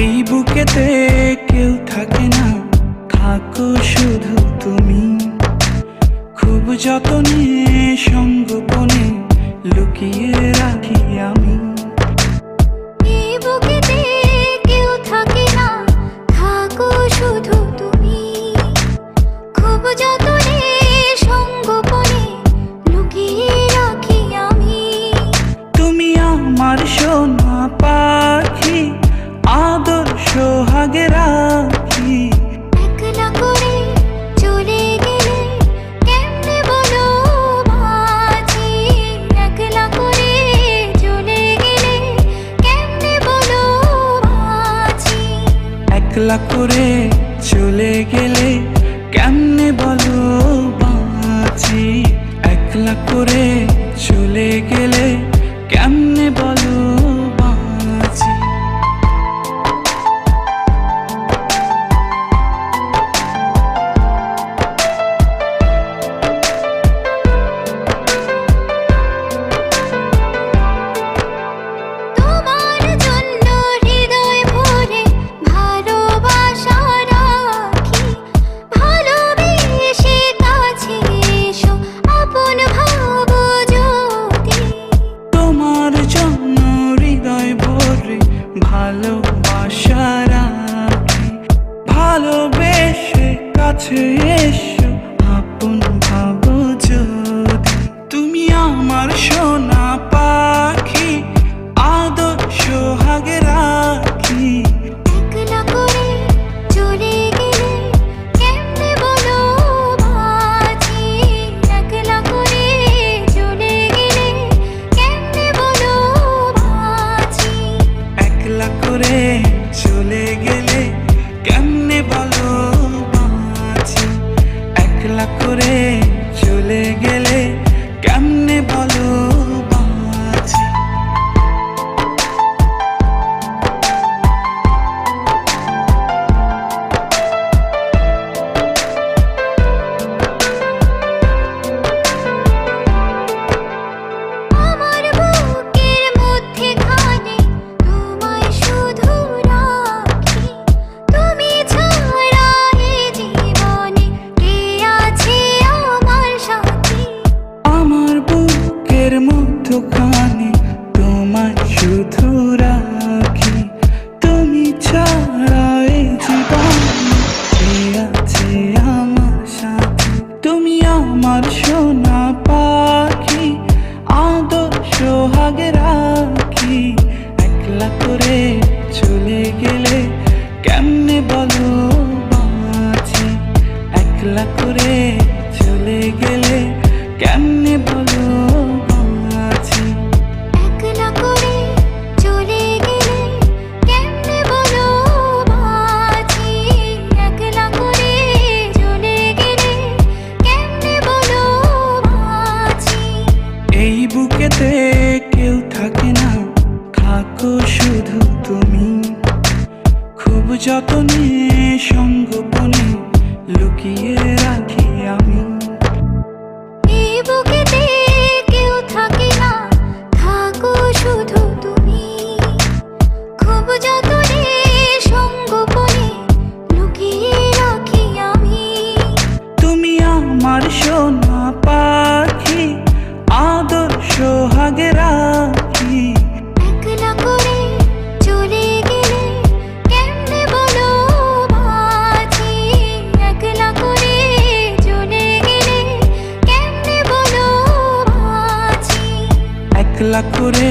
এই বুকেতে কেউ থাকে না, থাকো শুধু তুমি। খুব যতনে সঙ্গোপনে লুকিয়ে রাখি আমি। এই বুকেতে কেউ থাকে না, থাকো শুধু তুমি। খুব যতনে সঙ্গোপনে লুকিয়ে রাখি আমি। তুমি আমার সোনা পাখি, আদর সোহাগে রাখি। একলা করে চলে গেলে কেমনে বলো বাঁচি। একলা করে চলে গেলে কেমনে বলো বাঁচি। একলা করে চলে গেলে কেমনে বলো বাঁচি। একলা করে চলে গেলে কেমনে বলো বাঁচি। তোমার জন্য হৃদয় ভরে ভালোবাসা রাখি। ভালোবেসে কাছে এসো, আপন ভাবো যদি। তোমার জন্য হৃদয় ভরে ভালোবাসা রাখি। ভালোবেসে কাছে এসো, আপন ভাবো যদি। তুমি আমার সোনা পাখি, আদর সোহাগে রাখি। একলা করে চলে গেলে কেমনে বলো বাঁচি। একলা করে চলে গেলে কেমনে বলো বাঁচি। একলা করে চলে গেলে কেমনে বলো বাঁচি। একলা করে চলে গেলে কেমনে বলো বাঁচি। আমার বুকের মধ্যেখানে তোমায় শুধু রাখি। তুমি ছাড়া এ জীবনে কে আছে আমার সাথী। আমার বুকের মধ্যখানে তোমায় শুধু রাখি। তুমি ছাড়া এই জীবনে কে আছে আমার সাথে। তুমি আমার সোনা পাখি, আদর সোহাগে রাখি। একলা করে চলে গেলে কেমনে বলো বাঁচি। একলা করে চলে গেলে কেমনে বলো বাঁচি। একলা করে চলে গেলে কেমনে বলো বাঁচি। একলা করে চলে গেলে কেমনে বলো বাঁচি। এই বুকেতে কেউ থাকে না, থাকো শুধু তুমি। খুব যতনে সঙ্গোপনে লুকিয়ে রাখি আমি। এই বুকেতে কেউ থাকে না, থাকো শুধু তুমি। খুব যতনে সঙ্গোপনে লুকিয়ে রাখি আমি। তুমি আমার সোনা পাখি, আদর সোহাগে রাখি। একলা করে চলে গেলে কেমনে বলো বাঁচি। একলা করে চলে গেলে কেমনে বলো বাঁচি। একলা করে